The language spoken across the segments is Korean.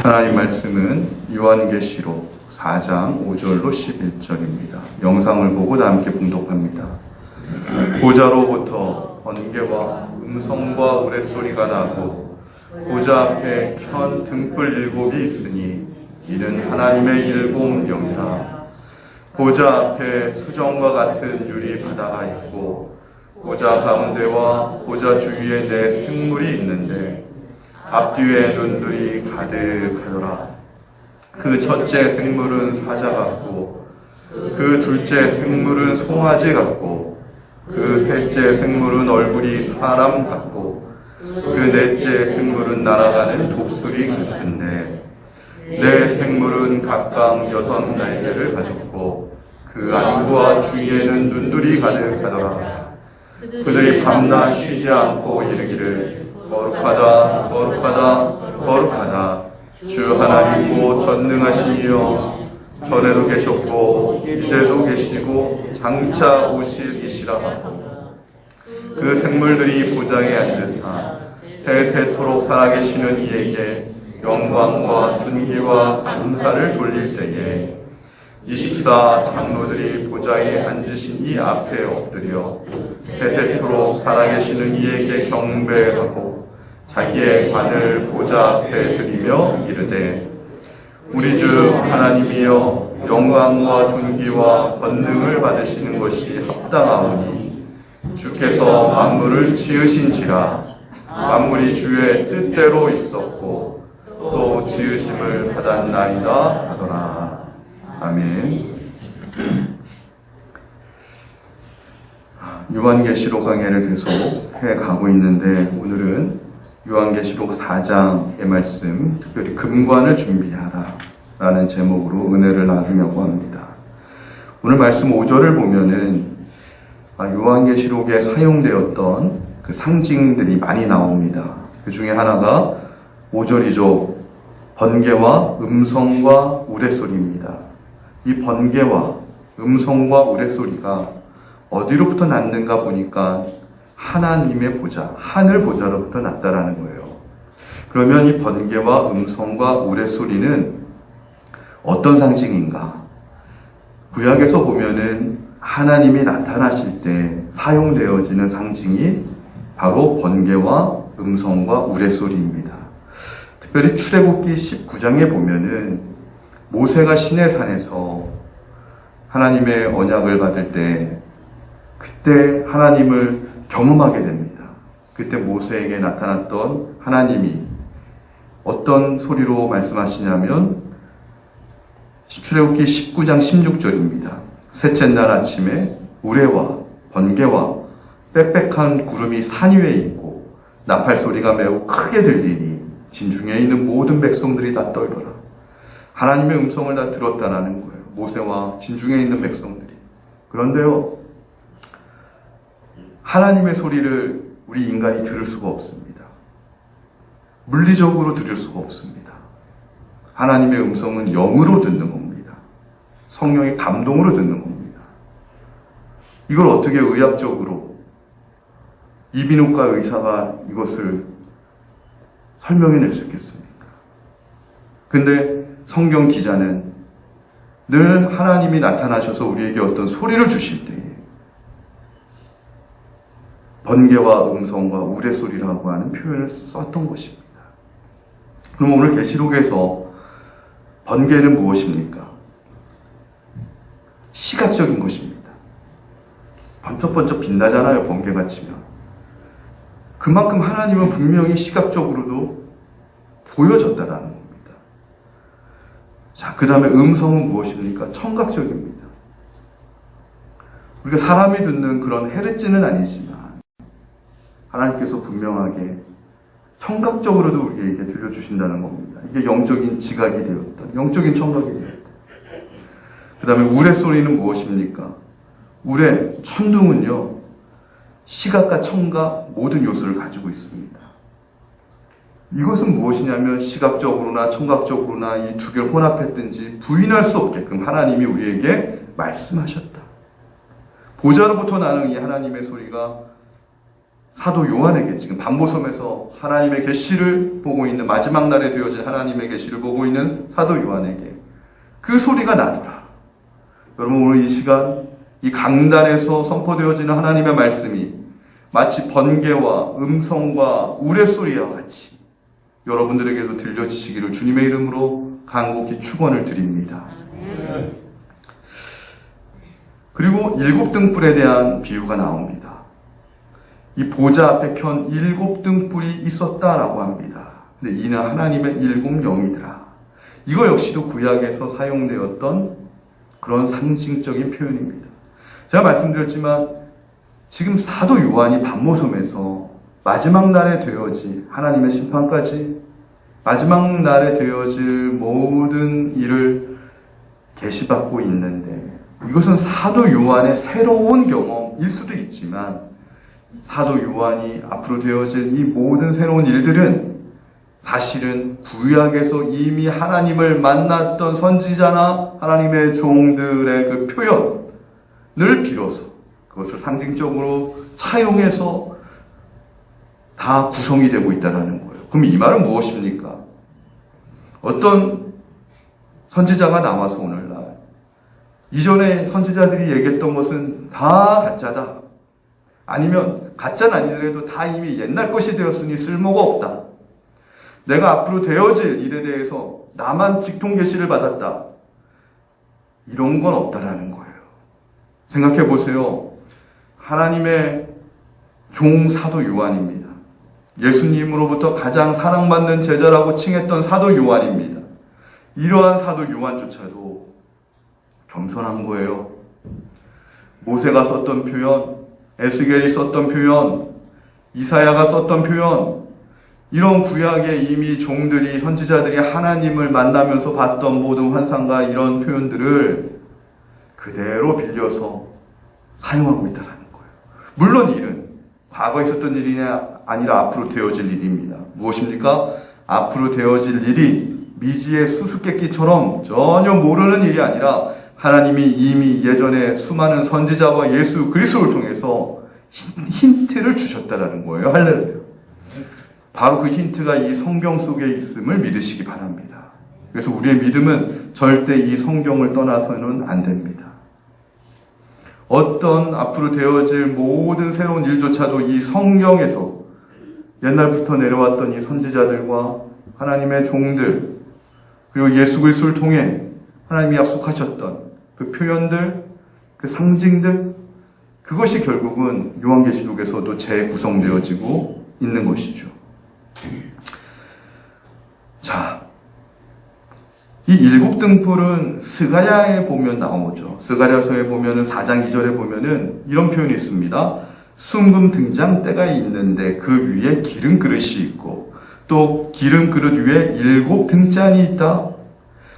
하나님 말씀은 요한계시록 4장 5절로 11절입니다. 영상을 보고 다 함께 봉독합니다. 보좌로부터 번개와 음성과 우레소리가 나고 보좌 앞에 켠 등불 일곱이 있으니 이는 하나님의 일곱 영이라. 보좌 앞에 수정과 같은 유리 바다가 있고 보좌 가운데와 보좌 주위에 네 생물이 있는데 앞뒤에 눈들이 가득하더라. 그 첫째 생물은 사자 같고 그 둘째 생물은 송아지 같고 그 셋째 생물은 얼굴이 사람 같고 그 넷째 생물은 날아가는 독수리 같은데 네 생물은 각각 6 날개를 가졌고 그 안과 주위에는 눈들이 가득하더라. 그들이 밤낮 쉬지 않고 이르기를 거룩하다 거룩하다 거룩하다 주 하나님이고 전능하시며 전에도 계셨고 이제도 계시고 장차 오실이시라 하고 그 생물들이 보좌에 앉으사 세세토록 살아계시는 이에게 영광과 존귀와 감사를 돌릴 때에 24 장로들이 보좌에 앉으신 이 앞에 엎드려 세세토록 살아계시는 이에게 경배하고 자기의 관을 보좌 앞에 드리며 이르되 우리 주 하나님이여 영광과 존귀와 권능을 받으시는 것이 합당하오니 주께서 만물을 지으신지라. 만물이 주의 뜻대로 있었고 또 지으심을 받았나이다 하더라. 아멘. 요한계시록 강해를 계속 해가고 있는데 오늘은 요한계시록 4장의 말씀, 특별히 금관을 준비하라 라는 제목으로 은혜를 나누려고 합니다. 오늘 말씀 5절을 보면은 요한계시록에 사용되었던 그 상징들이 많이 나옵니다. 그 중에 하나가 5절이죠. 번개와 음성과 우레소리입니다. 이 번개와 음성과 우레소리가 어디로부터 났는가 보니까 하나님의 보좌, 하늘 보좌로부터 났다라는 거예요. 그러면 이 번개와 음성과 우레소리는 어떤 상징인가? 구약에서 보면은 하나님이 나타나실 때 사용되어지는 상징이 바로 번개와 음성과 우레소리입니다. 특별히 출애굽기 19장에 보면은 모세가 시내산에서 하나님의 언약을 받을 때 그때 하나님을 경험하게 됩니다. 그때 모세에게 나타났던 하나님이 어떤 소리로 말씀하시냐면 출애굽기 19장 16절입니다. 셋째 날 아침에 우레와 번개와 빽빽한 구름이 산 위에 있고 나팔 소리가 매우 크게 들리니 진중에 있는 모든 백성들이 다 떨더라. 하나님의 음성을 다 들었다라는 거예요. 모세와 진중에 있는 백성들이. 그런데요, 하나님의 소리를 우리 인간이 들을 수가 없습니다. 물리적으로 들을 수가 없습니다. 하나님의 음성은 영으로 듣는 겁니다. 성령의 감동으로 듣는 겁니다. 이걸 어떻게 의학적으로 이비인후과 의사가 이것을 설명해낼 수 있겠습니까? 근데 성경 기자는 늘 하나님이 나타나셔서 우리에게 어떤 소리를 주실 때에 번개와 음성과 우레소리라고 하는 표현을 썼던 것입니다. 그럼 오늘 계시록에서 번개는 무엇입니까? 시각적인 것입니다. 번쩍번쩍 빛나잖아요, 번개가 치면. 그만큼 하나님은 분명히 시각적으로도 보여졌다라는 겁니다. 자, 그 다음에 음성은 무엇입니까? 청각적입니다. 우리가 사람이 듣는 그런 헤르츠는 아니지만 하나님께서 분명하게 청각적으로도 우리에게 들려주신다는 겁니다. 이게 영적인 지각이 되었던, 영적인 청각이 되었던. 그 다음에 우레소리는 무엇입니까? 우레, 천둥은요, 시각과 청각 모든 요소를 가지고 있습니다. 이것은 무엇이냐면 시각적으로나 청각적으로나 이 두 개를 혼합했든지 부인할 수 없게끔 하나님이 우리에게 말씀하셨다. 보좌로부터 나는 이 하나님의 소리가 사도 요한에게 지금 반모섬에서 하나님의 계시를 보고 있는, 마지막 날에 되어진 하나님의 계시를 보고 있는 사도 요한에게 그 소리가 나더라. 여러분, 오늘 이 시간 이 강단에서 선포되어지는 하나님의 말씀이 마치 번개와 음성과 우레소리와 같이 여러분들에게도 들려지시기를 주님의 이름으로 간곡히 축원을 드립니다. 그리고 7등불에 대한 비유가 나옵니다. 이 보좌 앞에 켠 7등불이 있었다라고 합니다. 근데 이는 하나님의 7영이더라. 이거 역시도 구약에서 사용되었던 그런 상징적인 표현입니다. 제가 말씀드렸지만 지금 사도 요한이 반모섬에서 마지막 날에 되어질 하나님의 심판까지, 마지막 날에 되어질 모든 일을 계시받고 있는데, 이것은 사도 요한의 새로운 경험일 수도 있지만 사도 요한이 앞으로 되어질 이 모든 새로운 일들은 사실은 구약에서 이미 하나님을 만났던 선지자나 하나님의 종들의 그 표현을 빌어서 그것을 상징적으로 차용해서 다 구성이 되고 있다는 거예요. 그럼 이 말은 무엇입니까? 어떤 선지자가 나와서 오늘날 이전에 선지자들이 얘기했던 것은 다 가짜다. 아니면 가짜는 아니더라도 다 이미 옛날 것이 되었으니 쓸모가 없다. 내가 앞으로 되어질 일에 대해서 나만 직통 계시를 받았다. 이런 건 없다라는 거예요. 생각해 보세요. 하나님의 종 사도 요한입니다. 예수님으로부터 가장 사랑받는 제자라고 칭했던 사도 요한입니다. 이러한 사도 요한조차도 겸손한 거예요. 모세가 썼던 표현, 에스겔이 썼던 표현, 이사야가 썼던 표현, 이런 구약에 이미 종들이, 선지자들이 하나님을 만나면서 봤던 모든 환상과 이런 표현들을 그대로 빌려서 사용하고 있다는 거예요. 물론 이 일은 과거에 있었던 일이 아니라 앞으로 되어질 일입니다. 무엇입니까? 앞으로 되어질 일이 미지의 수수께끼처럼 전혀 모르는 일이 아니라 하나님이 이미 예전에 수많은 선지자와 예수 그리스도를 통해서 힌트를 주셨다라는 거예요. 할렐루야. 바로 그 힌트가 이 성경 속에 있음을 믿으시기 바랍니다. 그래서 우리의 믿음은 절대 이 성경을 떠나서는 안 됩니다. 어떤 앞으로 되어질 모든 새로운 일조차도 이 성경에서 옛날부터 내려왔던 이 선지자들과 하나님의 종들, 그리고 예수 그리스도를 통해 하나님이 약속하셨던 그 표현들, 그 상징들, 그것이 결국은 요한계시록에서도 재구성되어지고 있는 것이죠. 자, 이 7등불은 스가랴에 보면 나오죠. 스가랴서에 보면은 4장 2절에 보면은 이런 표현이 있습니다. 순금 등잔 때가 있는데 그 위에 기름 그릇이 있고 또 기름 그릇 위에 7등잔이 있다.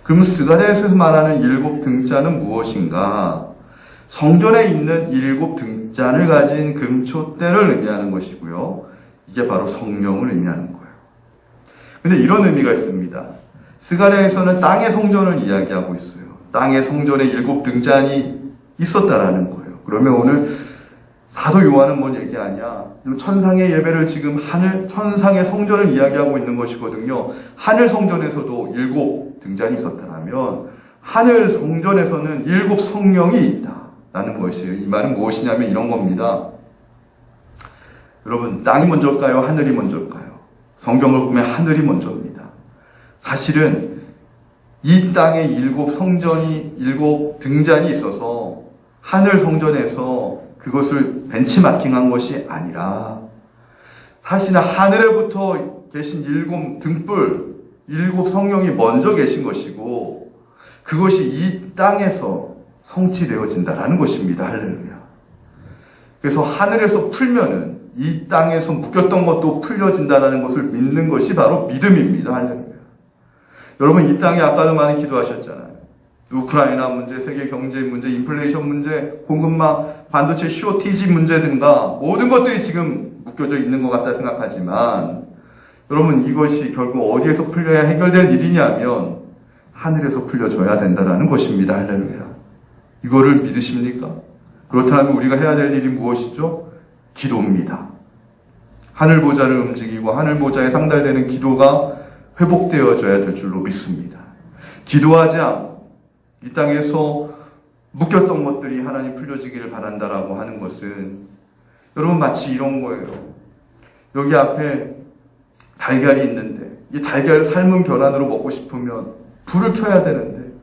그러면 스가랴에서 말하는 7등잔은 무엇인가? 성전에 있는 7등잔을 가진 금초대를 의미하는 것이고요. 이게 바로 성령을 의미하는 거예요. 근데 이런 의미가 있습니다. 스가랴에서는 땅의 성전을 이야기하고 있어요. 땅의 성전에 7등잔이 있었다라는 거예요. 그러면 오늘 사도 요한은 뭔 얘기하냐? 천상의 예배를 지금 천상의 성전을 이야기하고 있는 것이거든요. 하늘 성전에서도 7등잔이 있었다면 하늘 성전에서는 7 성령이 있다라는 것이에요. 이 말은 무엇이냐면 이런 겁니다. 여러분, 땅이 먼저일까요? 하늘이 먼저일까요? 성경을 보면 하늘이 먼저입니다. 사실은 이 땅에 7등잔이 있어서 하늘 성전에서 그것을 벤치마킹한 것이 아니라 사실은 하늘에부터 계신 7등불, 7 성령이 먼저 계신 것이고 그것이 이 땅에서 성취되어진다라는 것입니다. 할렐루야. 그래서 하늘에서 풀면은 이 땅에서 묶였던 것도 풀려진다라는 것을 믿는 것이 바로 믿음입니다. 할렐루야. 여러분, 이 땅에 아까도 많이 기도하셨잖아요. 우크라이나 문제, 세계 경제 문제, 인플레이션 문제, 공급망, 반도체 쇼티지 문제 등과 모든 것들이 지금 묶여져 있는 것 같다 생각하지만 여러분, 이것이 결국 어디에서 풀려야 해결될 일이냐면 하늘에서 풀려져야 된다는 것입니다. 할렐루야. 이거를 믿으십니까? 그렇다면 우리가 해야 될 일이 무엇이죠? 기도입니다. 하늘 보좌를 움직이고 하늘 보좌에 상달되는 기도가 회복되어져야 될 줄로 믿습니다. 기도하지 않고 이 땅에서 묶였던 것들이 하나님 풀려지기를 바란다라고 하는 것은 여러분 마치 이런 거예요. 여기 앞에 달걀이 있는데 이 달걀을 삶은 계란으로 먹고 싶으면 불을 켜야 되는데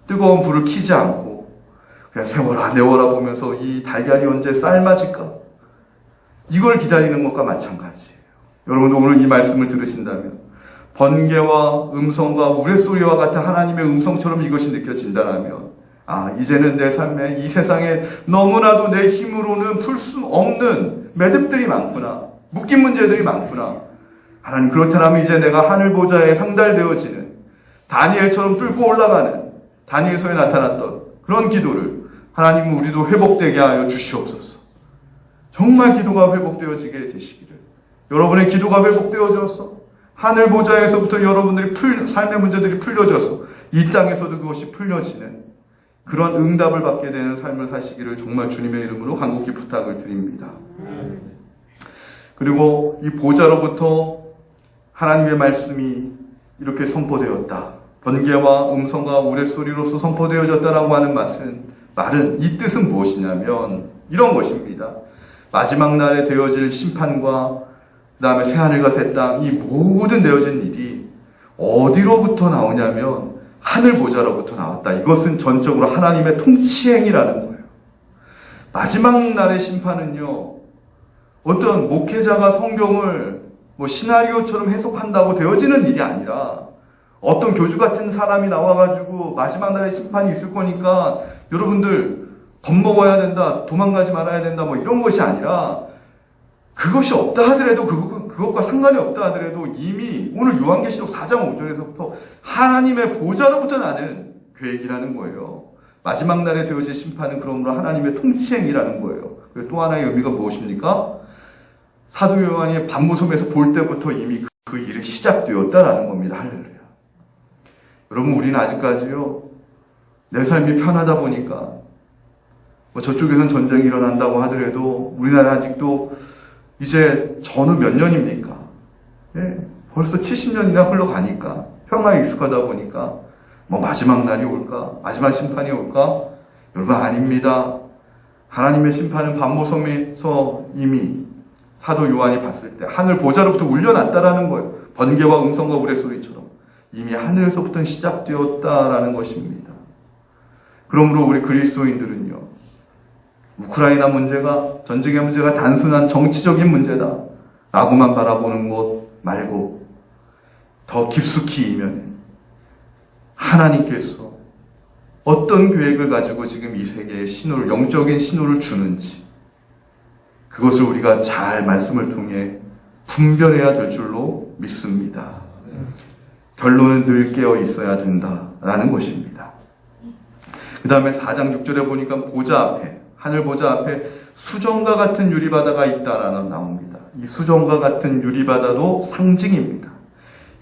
뜨거운 불을 켜지 않고 그냥 세워라 내워라 보면서 이 달걀이 언제 삶아질까? 이걸 기다리는 것과 마찬가지예요. 여러분도 오늘 이 말씀을 들으신다면 번개와 음성과 우레소리와 같은 하나님의 음성처럼 이것이 느껴진다면 이제는 내 삶에 이 세상에 너무나도 내 힘으로는 풀 수 없는 매듭들이 많구나. 묶인 문제들이 많구나. 하나님 그렇다면 이제 내가 하늘 보좌에 상달되어지는 다니엘처럼 뚫고 올라가는 다니엘서에 나타났던 그런 기도를 하나님은 우리도 회복되게 하여 주시옵소서. 정말 기도가 회복되어지게 되시기를. 여러분의 기도가 회복되어져서 하늘 보좌에서부터 여러분들이 삶의 문제들이 풀려져서 이 땅에서도 그것이 풀려지는 그런 응답을 받게 되는 삶을 사시기를 정말 주님의 이름으로 간곡히 부탁을 드립니다. 그리고 이 보좌로부터 하나님의 말씀이 이렇게 선포되었다. 번개와 음성과 우레소리로서 선포되어졌다라고 하는 말은 이 뜻은 무엇이냐면 이런 것입니다. 마지막 날에 되어질 심판과 그 다음에 새하늘과 새 땅 이 모든 되어진 일이 어디로부터 나오냐면 하늘 보좌로부터 나왔다. 이것은 전적으로 하나님의 통치행위라는 거예요. 마지막 날의 심판은요, 어떤 목회자가 성경을 시나리오처럼 해석한다고 되어지는 일이 아니라 어떤 교주 같은 사람이 나와가지고 마지막 날에 심판이 있을 거니까 여러분들 겁먹어야 된다, 도망가지 말아야 된다, 이런 것이 아니라 그것이 없다 하더라도 그것과 상관이 없다 하더라도 이미 오늘 요한계시록 4장 5절에서부터 하나님의 보좌로부터 나는 계획이라는 거예요. 마지막 날에 되어질 심판은 그러므로 하나님의 통치행위라는 거예요. 그리고 또 하나의 의미가 무엇입니까? 사도 요한이 반모섬에서 볼 때부터 이미 그 일이 시작되었다라는 겁니다. 할렐루야. 여러분 우리는 아직까지요 내 삶이 편하다 보니까 저쪽에선 전쟁이 일어난다고 하더라도 우리나라 아직도 이제 전후 몇 년입니까? 벌써 70년이나 흘러가니까 평화에 익숙하다 보니까 마지막 날이 올까? 마지막 심판이 올까? 여러분 아닙니다. 하나님의 심판은 반모섬에서 이미 사도 요한이 봤을 때 하늘 보좌로부터 울려났다라는 거예요. 번개와 음성과 우레소리처럼 이미 하늘에서부터 시작되었다라는 것입니다. 그러므로 우리 그리스도인들은요 우크라이나 문제가 전쟁의 문제가 단순한 정치적인 문제다 라고만 바라보는 것 말고 더 깊숙이 이면에 하나님께서 어떤 계획을 가지고 지금 이 세계에 영적인 신호를 주는지 그것을 우리가 잘 말씀을 통해 분별해야 될 줄로 믿습니다. 결론은 늘 깨어 있어야 된다라는 것입니다. 그 다음에 4장 6절에 보니까 보좌 앞에 하늘 보좌 앞에 수정과 같은 유리바다가 있다라는 나옵니다. 이 수정과 같은 유리바다도 상징입니다.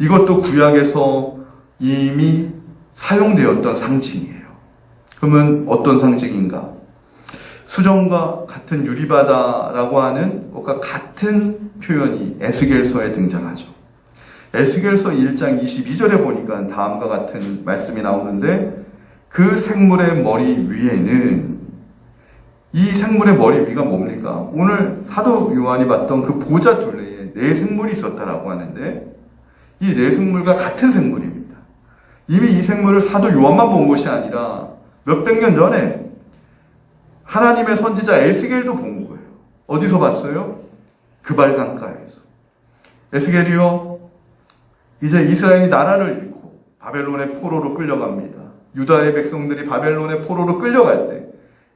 이것도 구약에서 이미 사용되었던 상징이에요. 그러면 어떤 상징인가? 수정과 같은 유리바다라고 하는 것과 같은 표현이 에스겔서에 등장하죠. 에스겔서 1장 22절에 보니까 다음과 같은 말씀이 나오는데 그 생물의 머리 위에는 이 생물의 머리 위가 뭡니까? 오늘 사도 요한이 봤던 그 보좌 둘레에 네 생물이 있었다라고 하는데 이 네 생물과 같은 생물입니다. 이미 이 생물을 사도 요한만 본 것이 아니라 몇백 년 전에 하나님의 선지자 에스겔도 본 거예요. 어디서 봤어요? 그발 강가에서. 에스겔이요, 이제 이스라엘이 나라를 잃고 바벨론의 포로로 끌려갑니다. 유다의 백성들이 바벨론의 포로로 끌려갈 때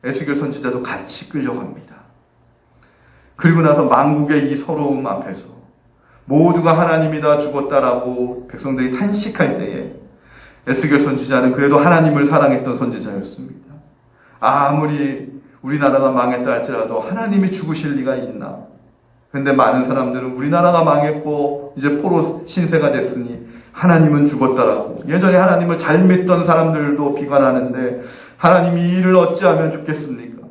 에스겔 선지자도 같이 끌려갑니다. 그리고 나서 만국의 이 서러움 앞에서 모두가 하나님이 다 죽었다라고 백성들이 탄식할 때에 에스겔 선지자는 그래도 하나님을 사랑했던 선지자였습니다. 아무리 우리나라가 망했다 할지라도 하나님이 죽으실 리가 있나? 그런데 많은 사람들은 우리나라가 망했고 이제 포로 신세가 됐으니 하나님은 죽었다라고 예전에 하나님을 잘 믿던 사람들도 비관하는데 하나님이 이를 어찌하면 죽겠습니까?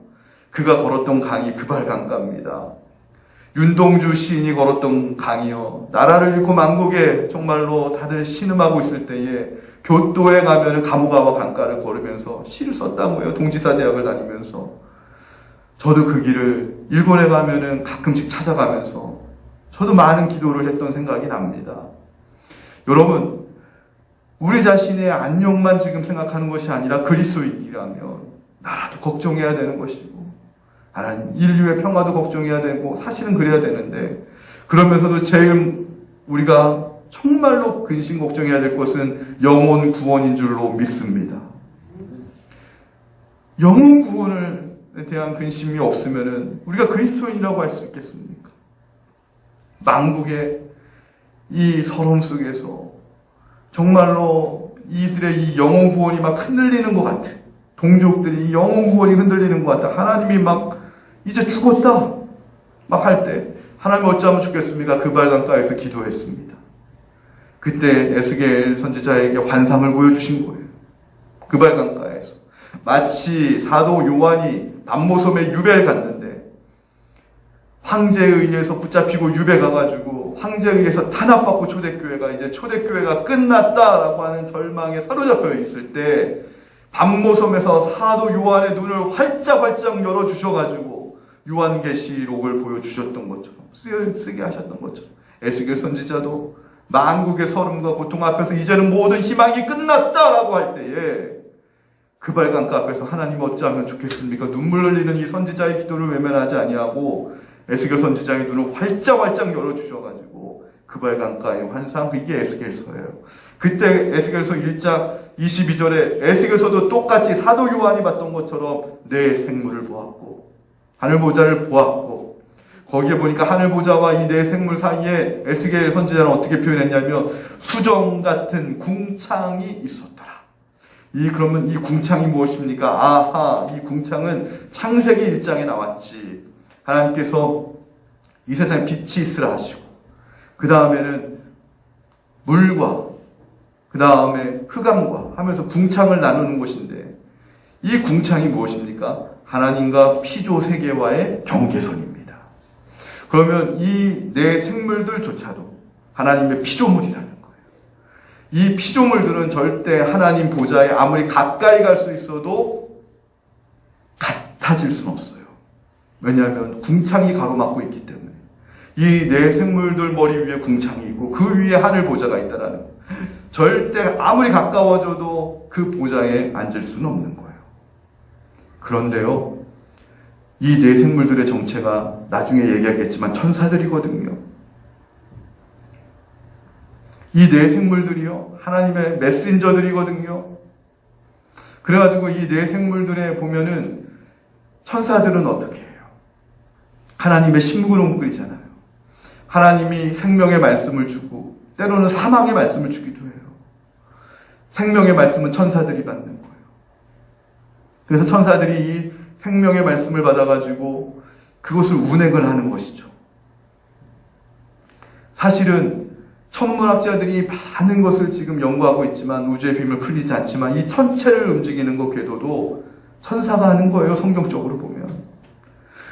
그가 걸었던 강이 그발 강가입니다. 윤동주 시인이 걸었던 강이요. 나라를 잃고 만국에 정말로 다들 신음하고 있을 때에 교토에 가면 가모가와 강가를 걸으면서 시를 썼다고요. 동지사 대학을 다니면서. 저도 그 길을 일본에 가면은 가끔씩 찾아가면서 저도 많은 기도를 했던 생각이 납니다. 여러분, 우리 자신의 안녕만 지금 생각하는 것이 아니라 그리스도인이라면 나라도 걱정해야 되는 것이고 하나님 인류의 평화도 걱정해야 되고 사실은 그래야 되는데 그러면서도 제일 우리가 정말로 근심 걱정해야 될 것은 영혼 구원인 줄로 믿습니다. 영혼 구원에 대한 근심이 없으면은 우리가 그리스도인이라고 할 수 있겠습니까? 만국의 이 서름 속에서 정말로 이들의 이 영혼 구원이 막 흔들리는 것 같아. 동족들이 영혼 구원이 흔들리는 것 같아. 하나님이 막 이제 죽었다 막 할 때 하나님 어찌하면 좋겠습니까? 그 발강가에서 기도했습니다. 그때 에스겔 선지자에게 환상을 보여주신 거예요. 그 발강가에서 마치 사도 요한이 남모섬에 유배를 갔는데 황제에 의해서 붙잡히고 유배 가가지고 황제에 의해서 탄압받고 초대교회가 이제 초대교회가 끝났다라고 하는 절망에 사로잡혀 있을 때 밤모섬에서 사도 요한의 눈을 활짝활짝 열어주셔가지고 요한계시록을 보여주셨던 것처럼 쓰게 하셨던 것처럼 에스겔 선지자도 만국의 서름과 고통 앞에서 이제는 모든 희망이 끝났다라고 할 때에 그 발강가 앞에서 하나님 어찌하면 좋겠습니까? 눈물 흘리는 이 선지자의 기도를 외면하지 아니하고 에스겔 선지자의 눈을 활짝활짝 열어주셔가지고 그 발강가의 환상, 이게 에스겔서예요. 그때 에스겔서 1장 22절에 에스겔서도 똑같이 사도 요한이 봤던 것처럼 내 생물을 보았고 하늘보좌를 보았고 거기에 보니까 하늘보좌와 이 내 생물 사이에 에스겔 선지자는 어떻게 표현했냐면 수정 같은 궁창이 있었더라. 그러면 이 궁창이 무엇입니까? 아하, 이 궁창은 창세기 1장에 나왔지. 하나님께서 이 세상에 빛이 있으라 하시고 그 다음에는 물과 그 다음에 흑암과 하면서 궁창을 나누는 것인데 이 궁창이 무엇입니까? 하나님과 피조 세계와의 경계선입니다. 그러면 이 내 생물들조차도 하나님의 피조물이라는 거예요. 이 피조물들은 절대 하나님 보좌에 아무리 가까이 갈 수 있어도 같아질 수는 없어요. 왜냐하면 궁창이 가로막고 있기 때문에 이 내 생물들 머리 위에 궁창이 있고 그 위에 하늘 보좌가 있다라는 거예요. 절대 아무리 가까워져도 그 보좌에 앉을 수는 없는 거예요. 그런데요, 이 내 생물들의 정체가 나중에 얘기하겠지만 천사들이거든요. 이 내 생물들이요, 하나님의 메신저들이거든요. 그래가지고 이 내 생물들에 보면은 천사들은 어떻게 해요? 하나님의 심부름 끓이잖아요. 하나님이 생명의 말씀을 주고 때로는 사망의 말씀을 주기도 해요. 생명의 말씀은 천사들이 받는 거예요. 그래서 천사들이 이 생명의 말씀을 받아가지고 그것을 운행을 하는 것이죠. 사실은 천문학자들이 많은 것을 지금 연구하고 있지만 우주의 비밀을 풀리지 않지만 이 천체를 움직이는 것 궤도도 천사가 하는 거예요. 성경적으로 보면.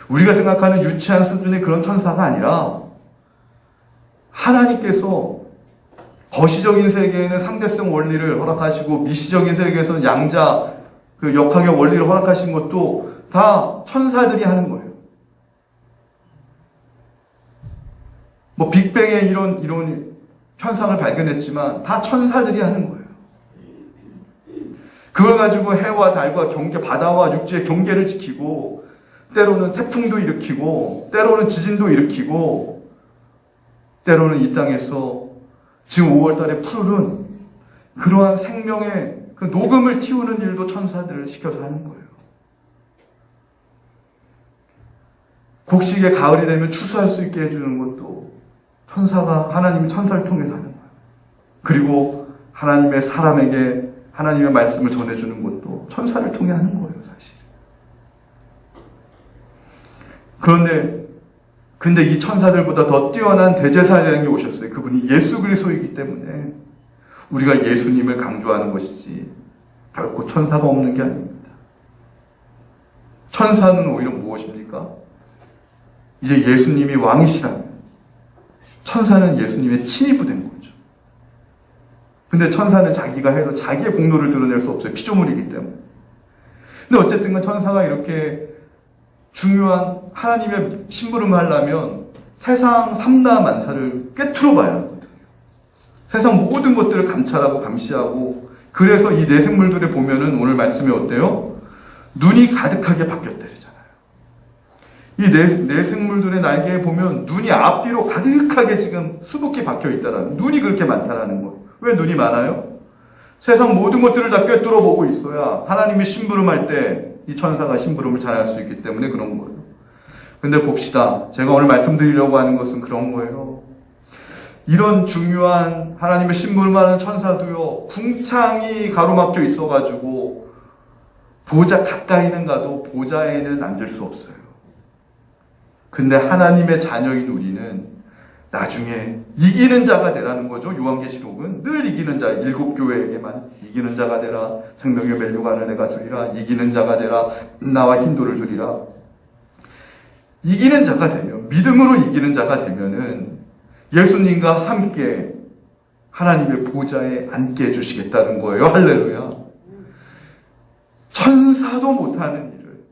우리가 생각하는 유치한 수준의 그런 천사가 아니라 하나님께서 거시적인 세계에는 상대성 원리를 허락하시고 미시적인 세계에서는 양자 그 역학의 원리를 허락하신 것도 다 천사들이 하는 거예요. 뭐 빅뱅의 이런 현상을 발견했지만 다 천사들이 하는 거예요. 그걸 가지고 해와 달과 경계, 바다와 육지의 경계를 지키고 때로는 태풍도 일으키고 때로는 지진도 일으키고 때로는 이 땅에서 지금 5월달에 푸른 그러한 생명의 그 녹음을 틔우는 일도 천사들을 시켜서 하는 거예요. 곡식의 가을이 되면 추수할 수 있게 해주는 것도 천사가 하나님이 천사를 통해서 하는 거예요. 그리고 하나님의 사람에게 하나님의 말씀을 전해주는 것도 천사를 통해 하는 거예요, 사실. 근데 이 천사들보다 더 뛰어난 대제사장이 오셨어요. 그분이 예수 그리스도이기 때문에 우리가 예수님을 강조하는 것이지 결코 천사가 없는 게 아닙니다. 천사는 오히려 무엇입니까? 이제 예수님이 왕이시라면 천사는 예수님의 친위부 된 거죠. 근데 천사는 자기가 해도 자기의 공로를 드러낼 수 없어요. 피조물이기 때문에. 근데 어쨌든 천사가 이렇게 중요한 하나님의 심부름을 하려면 세상 삼라 만사를 꿰뚫어 봐야 하거든요. 세상 모든 것들을 감찰하고 감시하고, 그래서 이 네 생물들에 보면은 오늘 말씀이 어때요? 눈이 가득하게 바뀌었다 그러잖아요. 이 네 생물들의 날개에 보면 눈이 앞뒤로 가득하게 지금 수북히 박혀 있다라는, 눈이 그렇게 많다라는 거예요. 왜 눈이 많아요? 세상 모든 것들을 다 꿰뚫어 보고 있어야 하나님이 심부름할 때 이 천사가 심부름을 잘할 수 있기 때문에 그런 거예요. 근데 봅시다. 제가 오늘 말씀드리려고 하는 것은 그런 거예요. 이런 중요한 하나님의 심부름하는 천사도요, 궁창이 가로막혀 있어가지고 보좌 가까이는 가도 보좌에는 앉을 수 없어요. 근데 하나님의 자녀인 우리는 나중에 이기는 자가 되라는 거죠. 요한계시록은 늘 이기는 자, 7교회에게만 이기는 자가 되라, 생명의 멜류관을 내가 주리라, 이기는 자가 되라, 나와 흰돌을 주리라. 이기는 자가 되면, 믿음으로 이기는 자가 되면은 예수님과 함께 하나님의 보좌에 앉게 해주시겠다는 거예요. 할렐루야. 천사도 못하는 일을,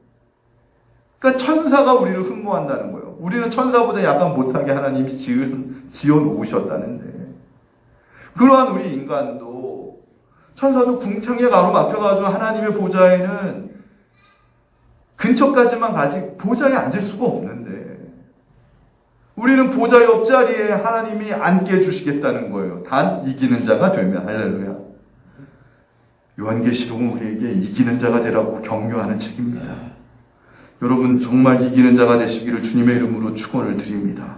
그러니까 천사가 우리를 흠모한다는 거예요. 우리는 천사보다 약간 못하게 하나님이 지어 놓으셨다는데, 그러한 우리 인간도, 천사도 궁창에 가로막혀가지고 하나님의 보좌에는 근처까지만 가지 보좌에 앉을 수가 없는데, 우리는 보좌 옆자리에 하나님이 앉게 해주시겠다는 거예요. 단 이기는 자가 되면. 할렐루야. 요한계시록은 우리에게 이기는 자가 되라고 격려하는 책입니다. 여러분 정말 이기는 자가 되시기를 주님의 이름으로 축원을 드립니다.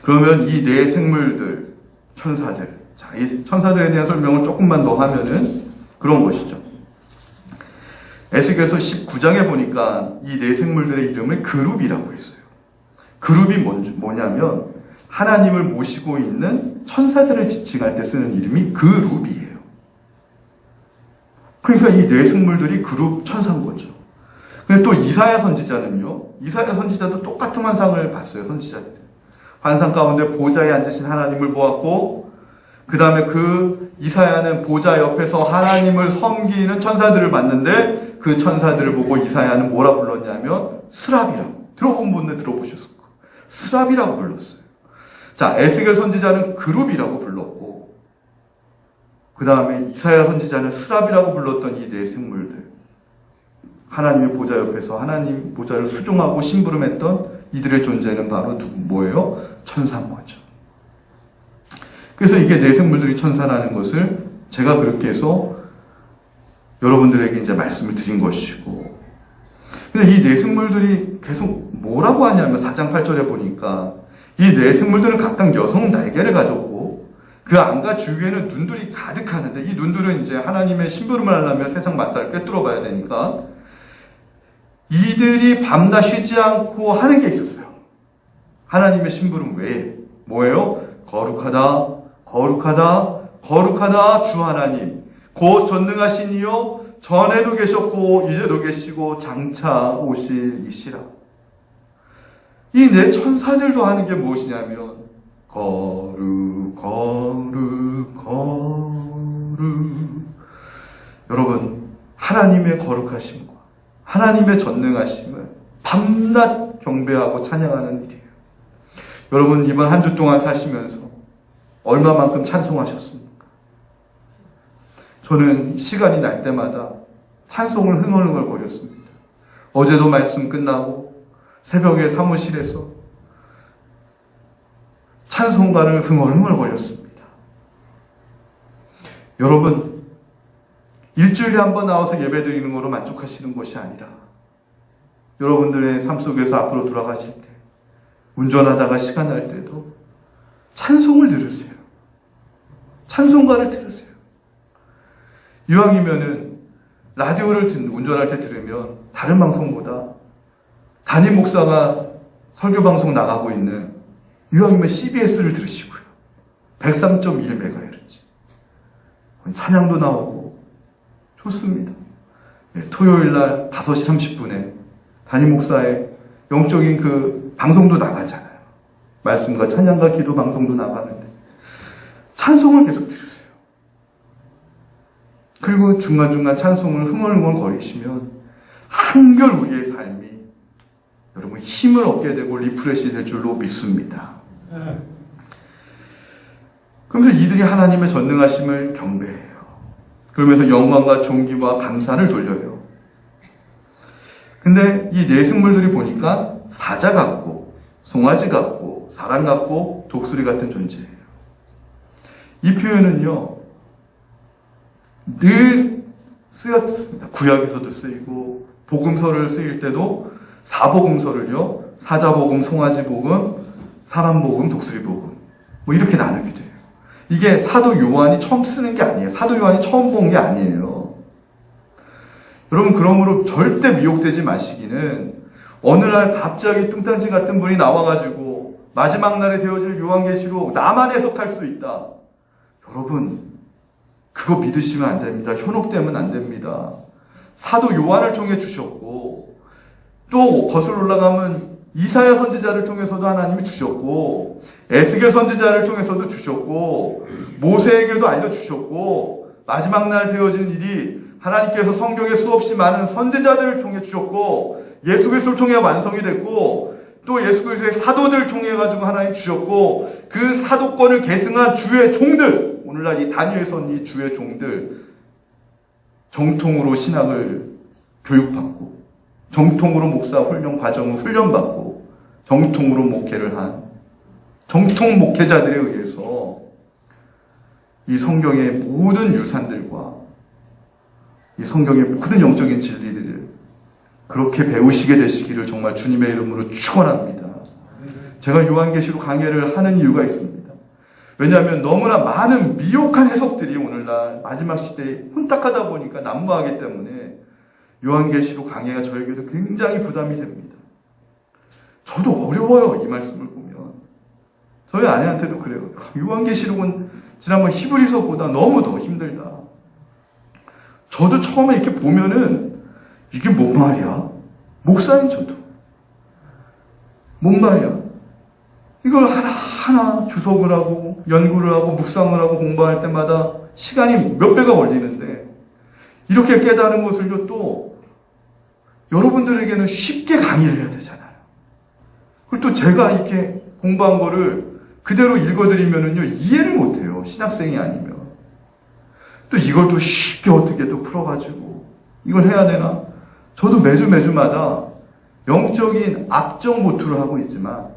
그러면 이 네 생물들, 천사들, 자, 이 천사들에 대한 설명을 조금만 더 하면은 그런 것이죠. 에스겔서 19장에 보니까 이 네 생물들의 이름을 그룹이라고 했어요. 그룹이 뭐냐면 하나님을 모시고 있는 천사들을 지칭할 때 쓰는 이름이 그룹이에요. 그러니까 이 네 생물들이 그룹 천사인 거죠. 근데 또 이사야 선지자는요, 이사야 선지자도 똑같은 환상을 봤어요. 선지자들 환상 가운데 보좌에 앉으신 하나님을 보았고, 그 다음에 그 이사야는 보좌 옆에서 하나님을 섬기는 천사들을 봤는데, 그 천사들을 보고 이사야는 뭐라 불렀냐면 스랍이라고. 들어본 분들 들어보셨을 거예요. 스랍이라고 불렀어요. 자, 에스겔 선지자는 그룹이라고 불렀고, 그 다음에 이사야 선지자는 스랍이라고 불렀던 이 네 생물들, 하나님의 보좌 옆에서 하나님 보좌를 수종하고 심부름했던 이들의 존재는 바로 뭐예요? 천사인 거죠. 그래서 이게 네 생물들이 천사라는 것을 제가 그렇게 해서 여러분들에게 이제 말씀을 드린 것이고, 근데 이 네 생물들이 계속 뭐라고 하냐면 4장 8절에 보니까 이 네 생물들은 각각 여성 날개를 가졌고, 그 안과 주위에는 눈들이 가득하는데, 이 눈들은 이제 하나님의 심부름을 하려면 세상 맛살을 꿰뚫어 봐야 되니까 이들이 밤낮 쉬지 않고 하는 게 있었어요. 하나님의 심부름 외에 뭐예요? 거룩하다, 거룩하다, 거룩하다 주 하나님, 곧 전능하신 이요 전에도 계셨고 이제도 계시고 장차 오실 이시라. 이 네 천사들도 하는 게 무엇이냐면 거룩, 거룩, 거룩. 여러분, 하나님의 거룩하심과 하나님의 전능하심을 밤낮 경배하고 찬양하는 일이에요. 여러분, 이번 한 주 동안 사시면서 얼마만큼 찬송하셨습니까? 저는 시간이 날 때마다 찬송을 흥얼흥얼 거렸습니다. 어제도 말씀 끝나고 새벽에 사무실에서 찬송가를 흥얼흥얼 거렸습니다. 여러분, 일주일에 한 번 나와서 예배 드리는 거로 만족하시는 것이 아니라 여러분들의 삶 속에서 앞으로 돌아가실 때, 운전하다가 시간 날 때도 찬송을 들으세요. 찬송가를 들으세요. 이왕이면은 라디오를 운전할 때 들으면 다른 방송보다 담임 목사가 설교 방송 나가고 있는 이왕이면 CBS를 들으시고요. 103.1MHz. 찬양도 나오고 좋습니다. 네, 토요일 날 5시 30분에 담임 목사의 영적인 그 방송도 나가잖아요. 말씀과 찬양과 기도 방송도 나가는데 찬송을 계속 들으세요. 그리고 중간중간 찬송을 흥얼흥얼거리시면 한결 우리의 삶이 여러분 힘을 얻게 되고 리프레시 될 줄로 믿습니다. 그러면서 이들이 하나님의 전능하심을 경배해요. 그러면서 영광과 존귀와 감사를 돌려요. 근데 이 네 생물들이 보니까 사자 같고 송아지 같고 사람 같고 독수리 같은 존재예요. 이 표현은요 늘 쓰였습니다. 구약에서도 쓰이고 복음서를 쓰일 때도 사복음서를요 사자복음, 송아지복음, 사람복음, 독수리복음 뭐 이렇게 나누기도 해요. 이게 사도 요한이 처음 쓰는 게 아니에요. 사도 요한이 처음 본 게 아니에요. 여러분 그러므로 절대 미혹되지 마시기는 어느 날 갑자기 뚱딴지 같은 분이 나와가지고 마지막 날에 되어질 요한계시록 나만 해석할 수 있다. 여러분 그거 믿으시면 안 됩니다. 현혹되면 안 됩니다. 사도 요한을 통해 주셨고 또 거슬러 올라가면 이사야 선지자를 통해서도 하나님이 주셨고 에스겔 선지자를 통해서도 주셨고 모세에게도 알려주셨고 마지막 날 되어진 일이 하나님께서 성경에 수없이 많은 선지자들을 통해 주셨고 예수 그리스도를 통해 완성이 됐고 또 예수 그리스도의 사도들을 통해 가지고 하나님 주셨고 그 사도권을 계승한 주의 종들 오늘날 이 다니엘 선이 주의 종들 정통으로 신학을 교육받고 정통으로 목사 훈련 과정을 훈련받고 정통으로 목회를 한 정통 목회자들에 의해서 이 성경의 모든 유산들과 이 성경의 모든 영적인 진리들을 그렇게 배우시게 되시기를 정말 주님의 이름으로 축원합니다. 제가 요한계시록 강해를 하는 이유가 있습니다. 왜냐하면 너무나 많은 미혹한 해석들이 오늘날 마지막 시대에 혼탁하다 보니까 난무하기 때문에 요한계시록 강해가 저에게도 굉장히 부담이 됩니다. 저도 어려워요. 이 말씀을 보면. 저희 아내한테도 그래요. 요한계시록은 지난번 히브리서보다 너무 더 힘들다. 저도 처음에 이렇게 보면은 이게 뭔 말이야? 목사인 저도. 뭔 말이야? 이걸 하나하나 주석을 하고 연구를 하고 묵상을 하고 공부할 때마다 시간이 몇 배가 걸리는데 이렇게 깨달은 것을요 또 여러분들에게는 쉽게 강의를 해야 되잖아요. 그리고 또 제가 이렇게 공부한 거를 그대로 읽어드리면은요 이해를 못해요. 신학생이 아니면. 또 이걸 또 쉽게 어떻게 또 풀어가지고 이걸 해야 되나? 저도 매주마다 영적인 악정보투를 하고 있지만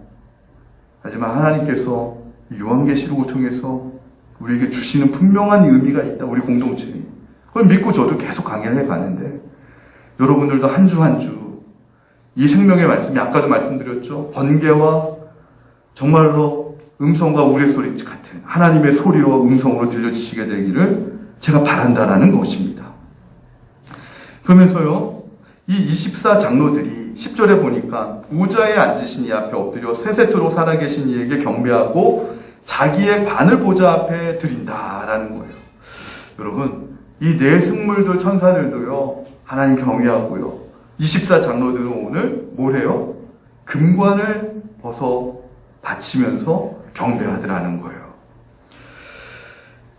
하지만 하나님께서 요한계시록을 통해서 우리에게 주시는 분명한 의미가 있다. 우리 공동체에. 그걸 믿고 저도 계속 강의를 해가는데 여러분들도 한 주 한 주 이 생명의 말씀이 아까도 말씀드렸죠. 번개와 정말로 음성과 우레소리 같은 하나님의 소리로 음성으로 들려주시게 되기를 제가 바란다라는 것입니다. 그러면서요 이 24장로들이 10절에 보니까 보좌에 앉으신 이 앞에 엎드려 세세토록 살아계신 이에게 경배하고 자기의 관을 보좌 앞에 드린다라는 거예요. 여러분 이 네 생물들 천사들도요 하나님 경외하고요 24장로들은 오늘 뭘 해요? 금관을 벗어 바치면서 경배하더라는 거예요.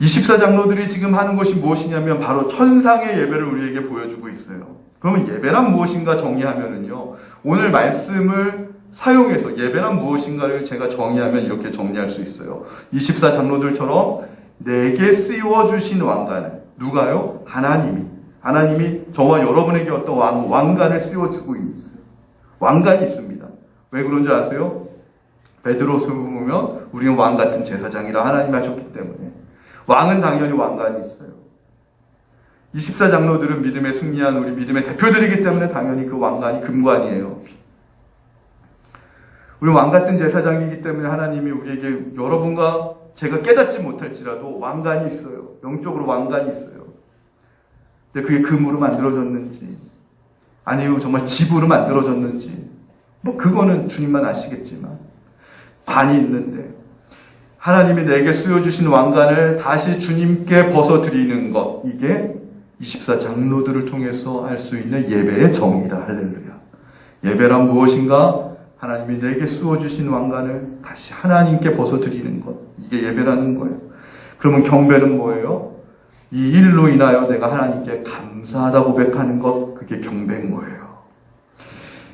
24장로들이 지금 하는 것이 무엇이냐면 바로 천상의 예배를 우리에게 보여주고 있어요. 그러면 예배란 무엇인가 정의하면은요 오늘 말씀을 사용해서 예배란 무엇인가를 제가 정의하면 이렇게 정리할 수 있어요. 24장로들처럼 내게 씌워주신 왕관을 누가요? 하나님이 저와 여러분에게 어떤 왕관을 씌워주고 있어요. 왕관이 있습니다. 왜 그런 줄 아세요? 베드로서 보면 우리는 왕 같은 제사장이라 하나님이 하셨기 때문에 왕은 당연히 왕관이 있어요. 24장로들은 믿음에 승리한 우리 믿음의 대표들이기 때문에 당연히 그 왕관이 금관이에요. 우리 왕 같은 제사장이기 때문에 하나님이 우리에게 여러분과 제가 깨닫지 못할지라도 왕관이 있어요. 영적으로 왕관이 있어요. 근데 그게 금으로 만들어졌는지 아니면 정말 집으로 만들어졌는지 뭐 그거는 주님만 아시겠지만 관이 있는데 하나님이 내게 씌워주신 왕관을 다시 주님께 벗어드리는 것 이게 24장로들을 통해서 할 수 있는 예배의 정의다. 할렐루야. 예배란 무엇인가? 하나님이 내게 쏘아주신 왕관을 다시 하나님께 벗어드리는 것. 이게 예배라는 거예요. 그러면 경배는 뭐예요? 이 일로 인하여 내가 하나님께 감사하다 고백하는 것, 그게 경배인 거예요.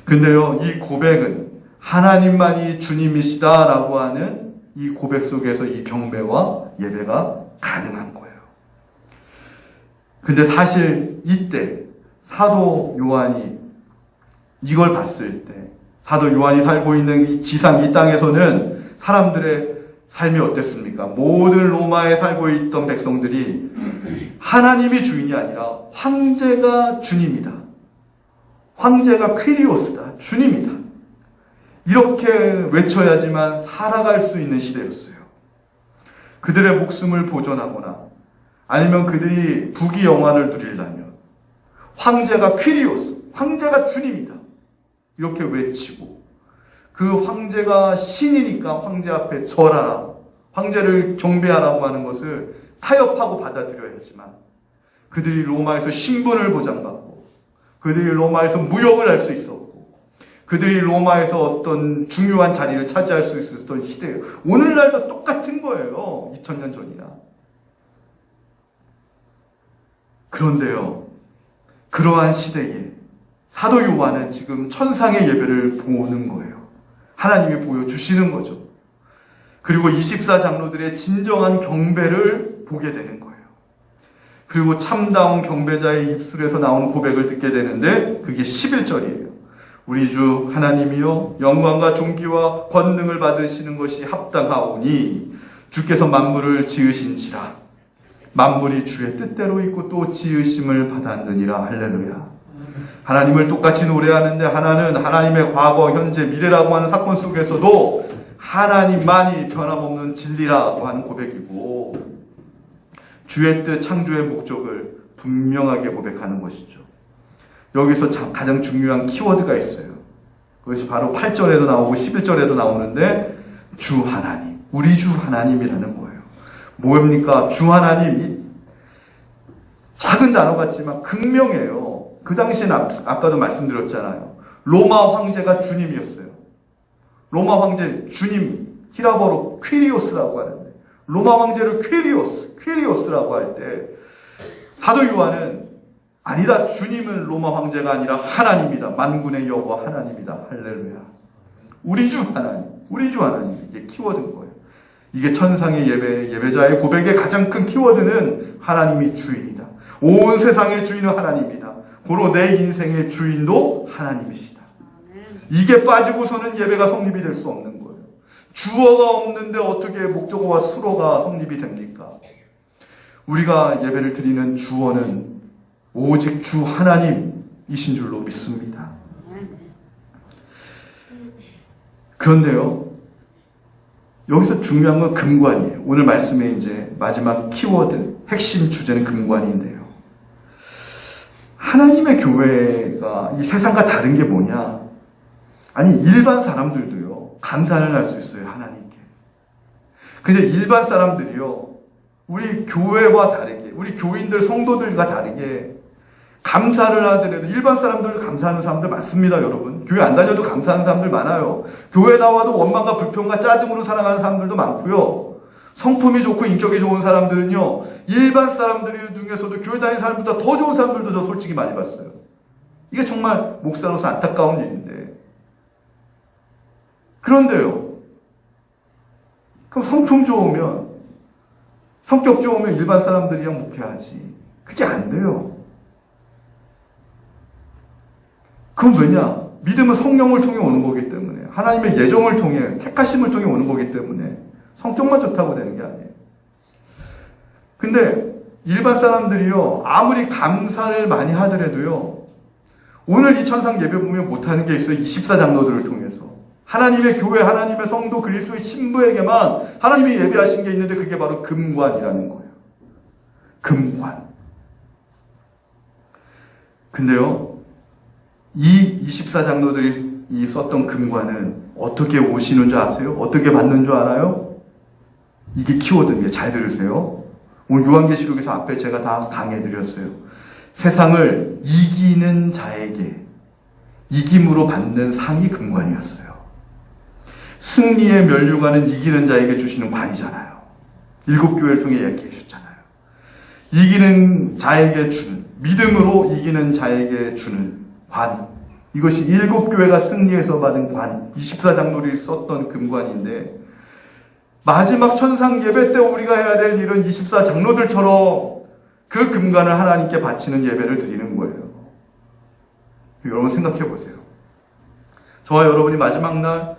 근데요, 이 고백은 하나님만이 주님이시다라고 하는 이 고백 속에서 이 경배와 예배가 가능한 거예요. 근데 사실 이때 사도 요한이 이걸 봤을 때, 사도 요한이 살고 있는 이 지상 이 땅에서는 사람들의 삶이 어땠습니까? 모든 로마에 살고 있던 백성들이 하나님이 주인이 아니라 황제가 주님이다. 황제가 퀴리오스다. 주님이다. 이렇게 외쳐야지만 살아갈 수 있는 시대였어요. 그들의 목숨을 보존하거나 아니면 그들이 부귀영화를 누리려면 황제가 퀴리오스, 황제가 주님이다. 이렇게 외치고 그 황제가 신이니까 황제 앞에 절하라, 황제를 경배하라고 하는 것을 타협하고 받아들여야지만 그들이 로마에서 신분을 보장받고 그들이 로마에서 무역을 할 수 있었고 그들이 로마에서 어떤 중요한 자리를 차지할 수 있었던 시대예요. 오늘날도 똑같은 거예요. 2000년 전이나. 그런데요, 그러한 시대에 사도 요한은 지금 천상의 예배를 보는 거예요. 하나님이 보여주시는 거죠. 그리고 24장로들의 진정한 경배를 보게 되는 거예요. 그리고 참다운 경배자의 입술에서 나온 고백을 듣게 되는데 그게 11절이에요. 우리 주 하나님이여 영광과 존귀와 권능을 받으시는 것이 합당하오니 주께서 만물을 지으신지라 만물이 주의 뜻대로 있고 또 지으심을 받았느니라. 할렐루야. 하나님을 똑같이 노래하는데 하나는 하나님의 과거, 현재, 미래라고 하는 사건 속에서도 하나님만이 변함없는 진리라고 하는 고백이고 주의 뜻, 창조의 목적을 분명하게 고백하는 것이죠. 여기서 가장 중요한 키워드가 있어요. 그것이 바로 8절에도 나오고 11절에도 나오는데 주 하나님, 우리 주 하나님이라는 거예요. 뭡니까? 주 하나님, 작은 단어 같지만 극명해요. 그 당시에는 아까도 말씀드렸잖아요. 로마 황제가 주님이었어요. 로마 황제 주님, 히라버로 퀴리오스라고 하는데 로마 황제를 퀴리오스라고 할 때 사도 요한은 아니다. 주님은 로마 황제가 아니라 하나님이다. 만군의 여호와 하나님이다. 할렐루야. 우리 주 하나님. 이게 키워드인 거예요. 이게 천상의 예배자의 고백의 가장 큰 키워드는 하나님이 주인이다. 온 세상의 주인은 하나님이다. 고로 내 인생의 주인도 하나님이시다. 이게 빠지고서는 예배가 성립이 될 수 없는 거예요. 주어가 없는데 어떻게 목적어와 수어가 성립이 됩니까? 우리가 예배를 드리는 주어는 오직 주 하나님이신 줄로 믿습니다. 그런데요, 여기서 중요한 건 금관이에요. 오늘 말씀의 이제 마지막 키워드, 핵심 주제는 금관인데요. 하나님의 교회가 이 세상과 다른 게 뭐냐? 아니, 일반 사람들도요, 감사를 할 수 있어요, 하나님께. 근데 일반 사람들이요, 우리 교회와 다르게, 우리 교인들, 성도들과 다르게, 감사를 하더라도 일반 사람들도 감사하는 사람들 많습니다, 여러분. 교회 안 다녀도 감사하는 사람들 많아요. 교회 나와도 원망과 불평과 짜증으로 살아가는 사람들도 많고요. 성품이 좋고 인격이 좋은 사람들은요, 일반 사람들 중에서도 교회 다니는 사람보다 더 좋은 사람들도 저 솔직히 많이 봤어요. 이게 정말 목사로서 안타까운 일인데. 그런데요, 그럼 성품 좋으면, 성격 좋으면 일반 사람들이랑 목회하지. 그게 안 돼요. 그건 왜냐? 믿음은 성령을 통해 오는 거기 때문에, 하나님의 예정을 통해, 택하심을 통해 오는 거기 때문에, 성격만 좋다고 되는 게 아니에요. 근데 일반 사람들이요, 아무리 감사를 많이 하더라도요, 오늘 이 천상 예배 보면 못하는 게 있어요. 24장로들을 통해서. 하나님의 교회, 하나님의 성도, 그리스도의 신부에게만 하나님이 예배하신 게 있는데 그게 바로 금관이라는 거예요. 금관. 근데요, 이 24장로들이 썼던 금관은 어떻게 오시는 줄 아세요? 어떻게 받는 줄 알아요? 이게 키워드인데 잘 들으세요. 오늘 요한계시록에서 앞에 제가 다 강해드렸어요. 세상을 이기는 자에게 이김으로 받는 상이 금관이었어요. 승리의 면류관은 이기는 자에게 주시는 관이잖아요. 일곱 교회를 통해 얘기해 주셨잖아요. 이기는 자에게 주는, 믿음으로 이기는 자에게 주는 관. 이것이 일곱 교회가 승리해서 받은 관, 24장로들이 썼던 금관인데, 마지막 천상 예배 때 우리가 해야 될 일은 24장로들처럼 그 금관을 하나님께 바치는 예배를 드리는 거예요. 여러분 생각해 보세요. 저와 여러분이 마지막 날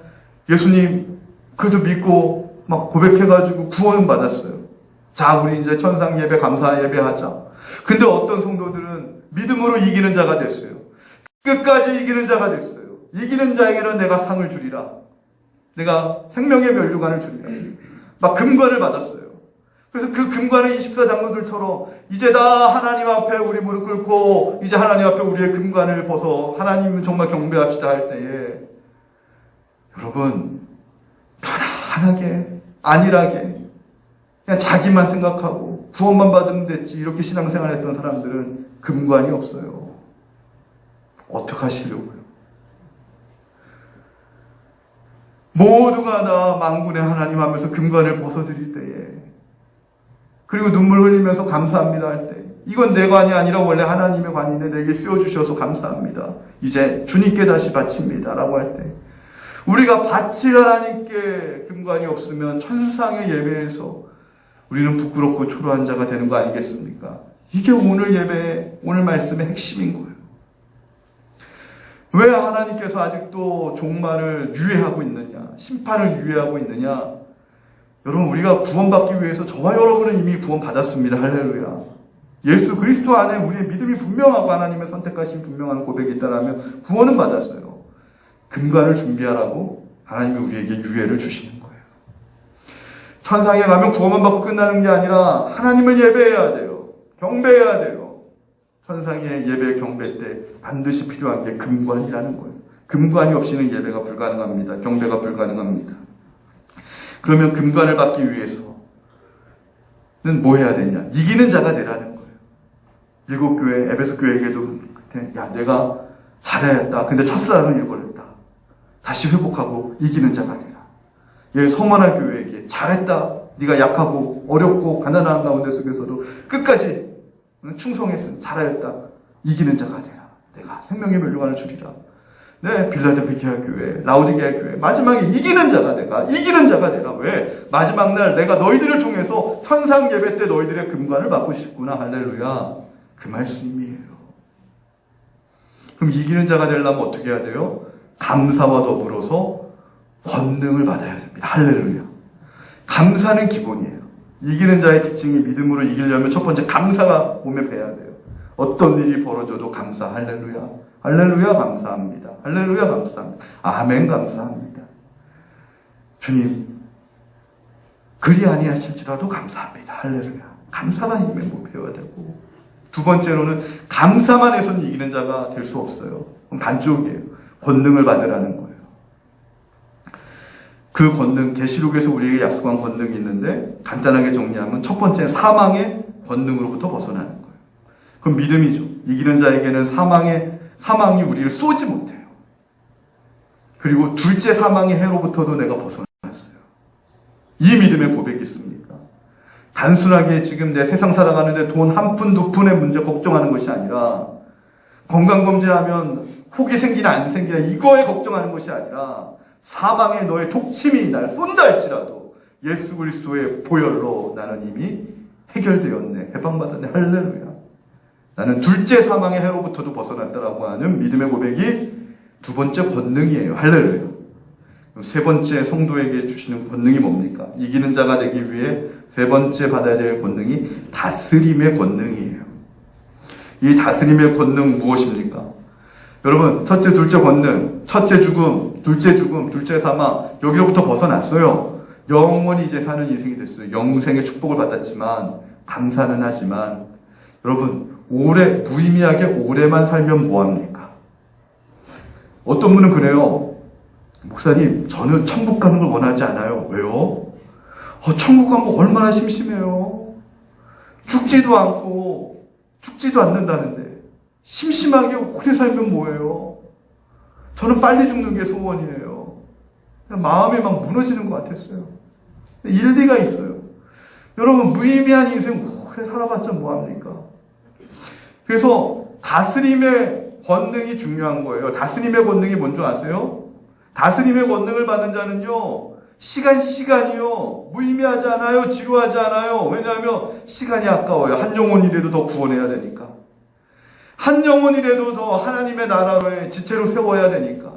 예수님 그래도 믿고 막 고백해가지고 구원 받았어요. 자, 우리 이제 천상 예배, 감사 예배 하자. 근데 어떤 성도들은 믿음으로 이기는 자가 됐어요. 끝까지 이기는 자가 됐어요. 이기는 자에게는 내가 상을 주리라. 내가 생명의 면류관을 주리라. 막 금관을 받았어요. 그래서 그 금관의 24장로들처럼 이제 다 하나님 앞에 우리 무릎 꿇고 이제 하나님 앞에 우리의 금관을 벗어 하나님을 정말 경배합시다 할 때에 여러분 편안하게 안일하게 그냥 자기만 생각하고 구원만 받으면 됐지 이렇게 신앙생활 했던 사람들은 금관이 없어요. 어떻게 하시려고요? 모두가 다 만군의 하나님 하면서 금관을 벗어드릴 때에 그리고 눈물 흘리면서 감사합니다 할 때 이건 내 관이 아니라 원래 하나님의 관인데 내게 씌워주셔서 감사합니다. 이제 주님께 다시 바칩니다 라고 할 때 우리가 바칠 하나님께 금관이 없으면 천상의 예배에서 우리는 부끄럽고 초라한 자가 되는 거 아니겠습니까? 이게 오늘 예배, 오늘 말씀의 핵심인 거예요. 왜 하나님께서 아직도 종말을 유예하고 있느냐, 심판을 유예하고 있느냐? 여러분, 우리가 구원받기 위해서 저와 여러분은 이미 구원받았습니다. 할렐루야. 예수 그리스도 안에 우리의 믿음이 분명하고 하나님의 선택하신 분명한 고백이 있다면 구원은 받았어요. 금관을 준비하라고 하나님이 우리에게 유예를 주시는 거예요. 천상에 가면 구원만 받고 끝나는 게 아니라 하나님을 예배해야 돼요. 경배해야 돼요. 천상의 예배 경배 때 반드시 필요한 게 금관이라는 거예요. 금관이 없이는 예배가 불가능합니다. 경배가 불가능합니다. 그러면 금관을 받기 위해서는 뭐 해야 되냐? 이기는 자가 되라는 거예요. 일곱 교회, 에베소 교회에게도 야, 내가 잘했다. 근데 첫사랑을 잃어버렸다. 다시 회복하고 이기는 자가 되라. 예, 서머나 교회에게 잘했다. 네가 약하고 어렵고 가난한 가운데 속에서도 끝까지 충성했음. 잘하였다. 이기는 자가 되라. 내가 생명의 면류관을 주리라. 네, 빌라델피아 교회, 라오디게아 교회 마지막에 이기는 자가 내가 이기는 자가 되라. 왜? 마지막 날 내가 너희들을 통해서 천상 예배 때 너희들의 금관을 받고 싶구나. 할렐루야. 그 말씀이에요. 그럼 이기는 자가 되려면 어떻게 해야 돼요? 감사와 더불어서 권능을 받아야 됩니다. 할렐루야. 감사는 기본이에요. 이기는 자의 특징이 믿음으로 이기려면 첫 번째 감사가 몸에 배야 돼요. 어떤 일이 벌어져도 감사. 할렐루야. 할렐루야 감사합니다. 할렐루야 감사합니다. 아멘 감사합니다. 주님 그리 아니하실지라도 감사합니다. 할렐루야. 감사만 있으면 못 배워야 되고 두 번째로는 감사만 해서는 이기는 자가 될 수 없어요. 그럼 반쪽이에요. 권능을 받으라는 거예요. 그 권능, 계시록에서 우리에게 약속한 권능이 있는데 간단하게 정리하면 첫 번째 사망의 권능으로부터 벗어나는 거예요. 그럼 믿음이죠. 이기는 자에게는 사망이 우리를 쏘지 못해요. 그리고 둘째 사망의 해로부터도 내가 벗어났어요. 이 믿음의 고백이 있습니까? 단순하게 지금 내 세상 살아가는데 돈 한 푼, 두 푼의 문제 걱정하는 것이 아니라 건강검진하면 혹이 생기나 안 생기나 이거에 걱정하는 것이 아니라 사망의 너의 독침이 날 쏜다 할지라도 예수 그리스도의 보혈로 나는 이미 해결되었네. 해방받았네. 할렐루야. 나는 둘째 사망의 해로부터도 벗어났다라고 하는 믿음의 고백이 두 번째 권능이에요. 할렐루야. 그럼 세 번째 성도에게 주시는 권능이 뭡니까? 이기는 자가 되기 위해 세 번째 받아야 될 권능이 다스림의 권능이에요. 이 다스림의 권능 무엇입니까? 여러분, 첫째, 둘째 권능, 첫째 죽음, 둘째 사망, 여기로부터 벗어났어요. 영원히 이제 사는 인생이 됐어요. 영생의 축복을 받았지만, 감사는 하지만, 여러분, 무의미하게 오래만 살면 뭐합니까? 어떤 분은 그래요. 목사님, 저는 천국 가는 걸 원하지 않아요. 왜요? 천국 가면 얼마나 심심해요. 죽지도 않고, 죽지도 않는다는데, 심심하게 오래 살면 뭐예요? 저는 빨리 죽는 게 소원이에요. 마음이 막 무너지는 것 같았어요. 일리가 있어요. 여러분, 무의미한 인생 오래 살아봤자 뭐합니까? 그래서 다스림의 권능이 중요한 거예요. 다스림의 권능이 뭔지 아세요? 다스림의 권능을 받은 자는요, 시간이요. 무의미하지 않아요. 지루하지 않아요. 왜냐하면 시간이 아까워요. 한 영혼이라도 더 구원해야 되니까. 한 영혼이라도 더 하나님의 나라의 지체로 세워야 되니까.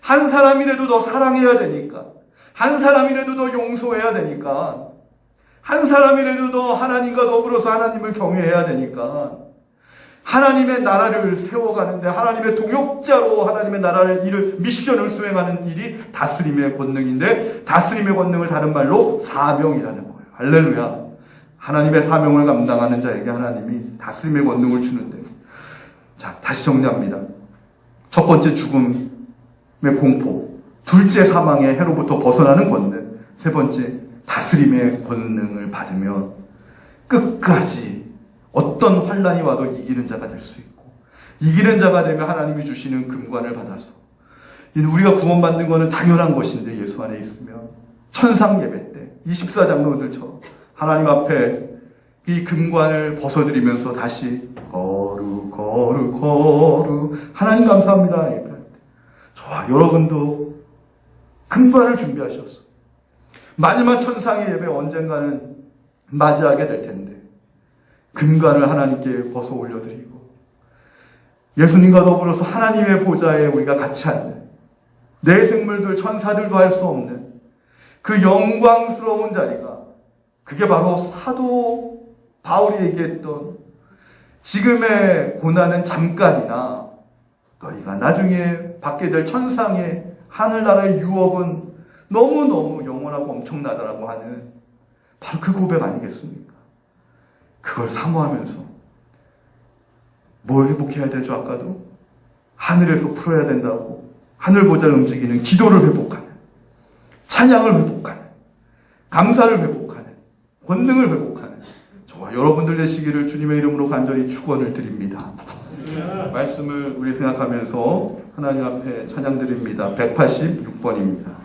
한 사람이라도 더 사랑해야 되니까. 한 사람이라도 더 용서해야 되니까. 한 사람이라도 더 하나님과 더불어서 하나님을 경외해야 되니까. 하나님의 나라를 세워가는데 하나님의 동역자로 하나님의 나라를 미션을 수행하는 일이 다스림의 권능인데, 다스림의 권능을 다른 말로 사명이라는 거예요. 할렐루야. 하나님의 사명을 감당하는 자에게 하나님이 다스림의 권능을 주는데, 자, 다시 정리합니다. 첫 번째, 죽음의 공포. 둘째, 사망의 해로부터 벗어나는 권능. 세 번째, 다스림의 권능을 받으면 끝까지 어떤 환난이 와도 이기는 자가 될 수 있고, 이기는 자가 되면 하나님이 주시는 금관을 받아서, 우리가 구원받는 것은 당연한 것인데, 예수 안에 있으면 천상 예배 때 24장로들처럼 하나님 앞에 이 금관을 벗어드리면서 다시 거룩 하나님 감사합니다 예배할 때, 저와 여러분도 금관을 준비하셨어. 마지막 천상의 예배 언젠가는 맞이하게 될 텐데, 금관을 하나님께 벗어 올려드리고 예수님과 더불어서 하나님의 보좌에 우리가 같이 앉는, 내 생물들 천사들도 할 수 없는 그 영광스러운 자리가, 그게 바로 사도 바울이 얘기했던 지금의 고난은 잠깐이나 너희가 나중에 받게 될 천상의 하늘나라의 유업은 너무너무 영원하고 엄청나다라고 하는 바로 그 고백 아니겠습니까? 그걸 사모하면서 뭘 회복해야 되죠? 아까도 하늘에서 풀어야 된다고 하늘 보좌를 움직이는 기도를 회복하는, 찬양을 회복하는, 감사를 회복하는, 권능을 회복하는 저와 여러분들 되시기를 주님의 이름으로 간절히 축원을 드립니다. 말씀을 우리 생각하면서 하나님 앞에 찬양 드립니다. 186번입니다.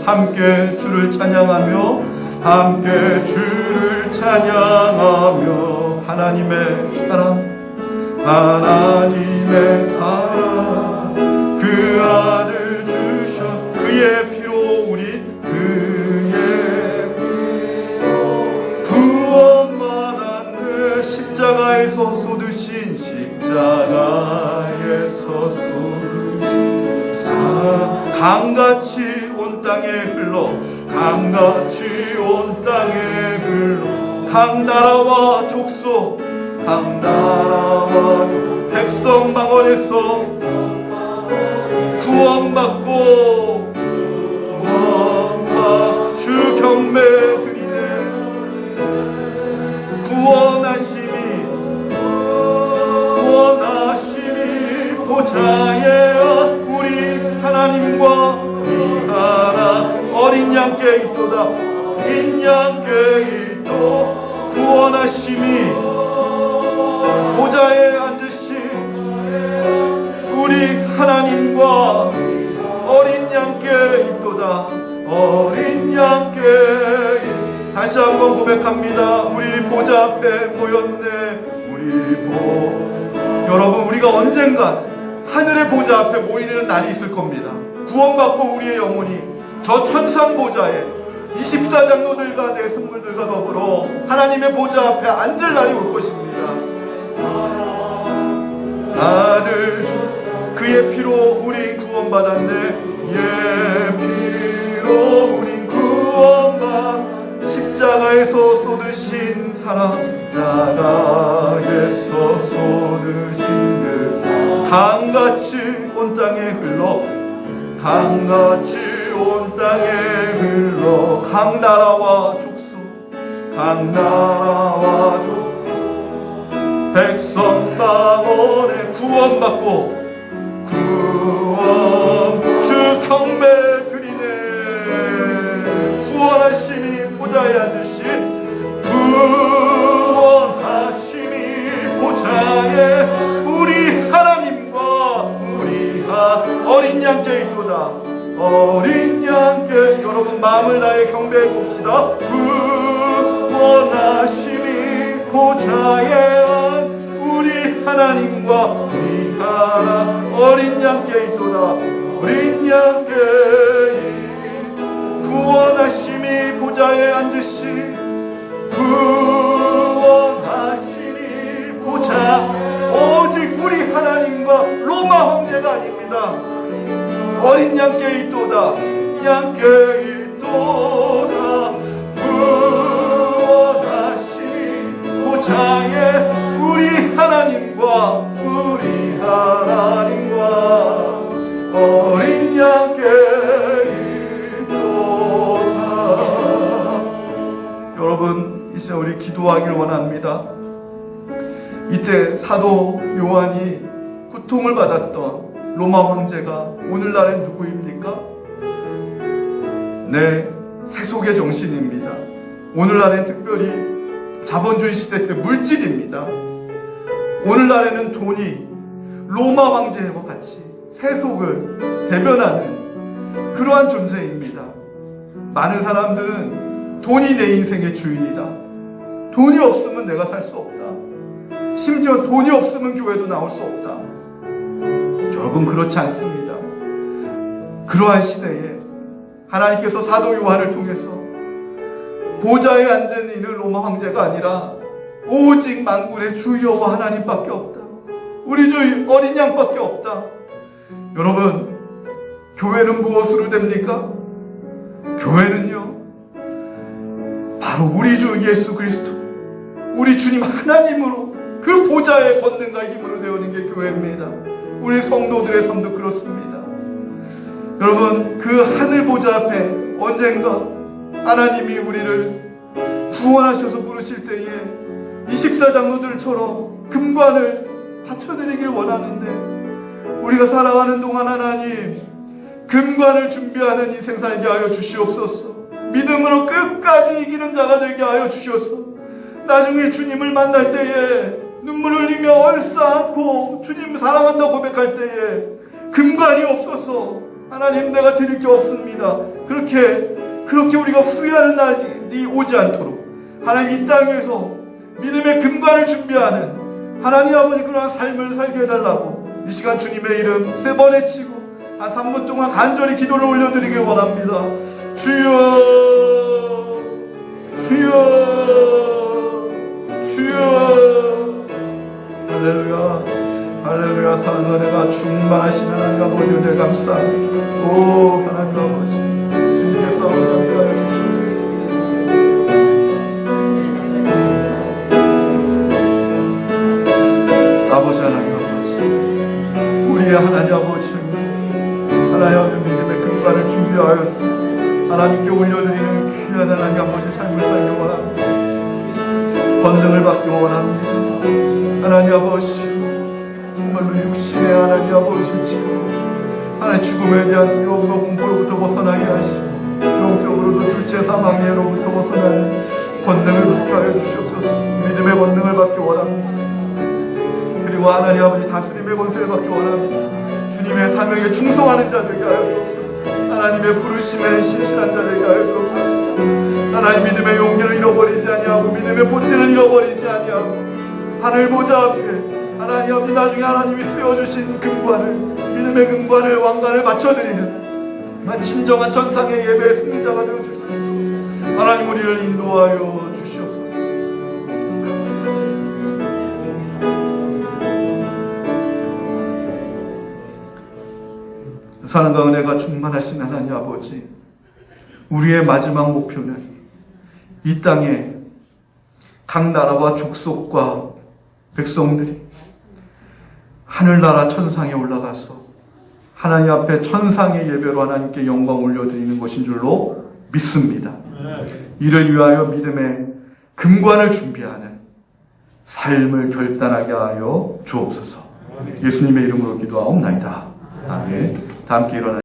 함께 주를 찬양하며, 함께 주를 찬양하며, 하나님의 사랑, 하나님의 사랑, 그 아들 주셔, 그의 피로 우리, 그의 피로 구원받았네. 십자가에서 쏟으신, 십자가에서 쏟으신 사랑, 강같이 온 땅에 흘러, 강같이 온 땅에 흘러, 강나라와 족속, 강나라와 족속, 백성 방언에서 구원받고, 주 경배 드리네. 구원하심이 보좌에 우리 하나님과 하나 어린 양께 있도다. 인 양께 있도 구원하심이 보좌에 앉으신 우리 하나님과 어린 양께 있도다. 어린 양께. 다시 한번 고백합니다. 우리 보좌 앞에 모였네. 여러분, 우리가 언젠가 하늘의 보좌 앞에 모이는 날이 있을 겁니다. 구원받고 우리의 영혼이 저 천상 보좌에 24장로들과 내 성물들과 더불어 하나님의 보좌 앞에 앉을 날이 올 것입니다. 아들 주 그의 피로 우리 구원받았네. 예 피로 우리 구원받, 십자가에서 쏟으신 사랑, 십자가에서 쏟으신 그 사랑, 강같이 온 땅에 흘러, 강같이 온 땅에 흘러, 강나라와 족속, 강나라와 족속, 백성 방언에 구원받고, 주 경배 드리네. 구원하심이 보좌에 앉으시 구원하심이 보좌에 우리 하나님과 우리가 어린 양께 있도다. 어린 양께 여러분 마음을 다해 경배해 봅시다. 구원하심이 보좌에 우리 하나님과 우리 하나 어린 양께 있도다. 어린 양께 구원하심이 보좌에 앉으시 구원하심이 보좌 오직 우리 하나님과 로마 황제가 아닙니다. 어린 양께 있도다. 양께 있도다. 구원하심이 보좌에 우리 하나님과 우리 하나님과 어린 양께 있도다. 여러분 이제 우리 기도하기를 원합니다. 이때 사도 요한이 고통을 받았던 로마 황제가 오늘날엔 누구입니까? 네, 세속의 정신입니다. 오늘날엔 특별히 자본주의 시대 때 물질입니다. 오늘날에는 돈이 로마 황제와 같이 세속을 대변하는 그러한 존재입니다. 많은 사람들은 돈이 내 인생의 주인이다. 돈이 없으면 내가 살 수 없다. 심지어 돈이 없으면 교회도 나올 수 없다. 여러분 그렇지 않습니다. 그러한 시대에 하나님께서 사도 요한을 통해서 보좌에 앉은 이는 로마 황제가 아니라 오직 만군의 주 여호와 하나님밖에 없다. 우리 주 어린 양밖에 없다. 여러분 교회는 무엇으로 됩니까? 교회는요 바로 우리 주 예수 그리스도 우리 주님 하나님으로 그 보좌의 권능과 힘으로 되어있는 게 교회입니다. 우리 성도들의 삶도 그렇습니다. 여러분 그 하늘 보좌 앞에 언젠가 하나님이 우리를 구원하셔서 부르실 때에 24장로들처럼 금관을 바쳐드리길 원하는데 우리가 살아가는 동안 하나님 금관을 준비하는 인생 살게 하여 주시옵소서. 믿음으로 끝까지 이기는 자가 되게 하여 주시옵소서. 나중에 주님을 만날 때에 눈물 흘리며 얼싸안고 주님 사랑한다고 고백할 때에 금관이 없어서 하나님 내가 드릴 게 없습니다. 그렇게 우리가 후회하는 날이 오지 않도록 하나님 이 땅에서 믿음의 금관을 준비하는 하나님 아버지 그러한 삶을 살게 해달라고 이 시간 주님의 이름 3번 외치고 한 3분 동안 간절히 기도를 올려드리길 원합니다. 주여 주여 주여. 할렐루야 할렐루야. 사랑과 은혜가 충만하신 하나님 아버지 은혜 감사합니다. 오 하나님 아버지 주님께서 함께 하여 주시옵소서. 아버지 하나님 아버지 우리의 하나님 아버지 하나님 아버지 믿음의 근간을 준비하였어 하나님께 올려드리는 귀한 하나님 아버지 삶을 살기 원합니다. 권능을 받기 원합니다. 하나님 아버지 정말로 육신의 하나님 아버지 하나님 죽음에 대한 두려움과 공포로부터 벗어나게 하시고 영적으로도 둘째 사망의 해로부터 벗어나는 권능을 받게 하여 주시옵소서. 믿음의 권능을 받기 원합니다. 그리고 하나님 아버지 다스림의 권세를 받기 원합니다. 주님의 사명에 충성하는 자 되게 하여 주옵소서. 하나님의 부르심에 신실한 자 되게 하여 주옵소서. 하나님 믿음의 용기를 잃어버리지 아니하고 믿음의 본질을 잃어버리지 아니하고 하늘 보좌 앞에 하나님 아버지 나중에 하나님이 쓰여주신 금관을 믿음의 금관을 왕관을 맞춰드리는 진정한 천상의 예배의 승리자가 되어줄 수 있도록 하나님 우리를 인도하여 주시옵소서. 사랑과 은혜가 충만하신 하나님 아버지 우리의 마지막 목표는 이 땅에 각 나라와 족속과 백성들이 하늘나라 천상에 올라가서 하나님 앞에 천상의 예배로 하나님께 영광 올려드리는 것인 줄로 믿습니다. 이를 위하여 믿음의 금관을 준비하는 삶을 결단하게 하여 주옵소서. 예수님의 이름으로 기도하옵나이다. 네. 다 함께 일어나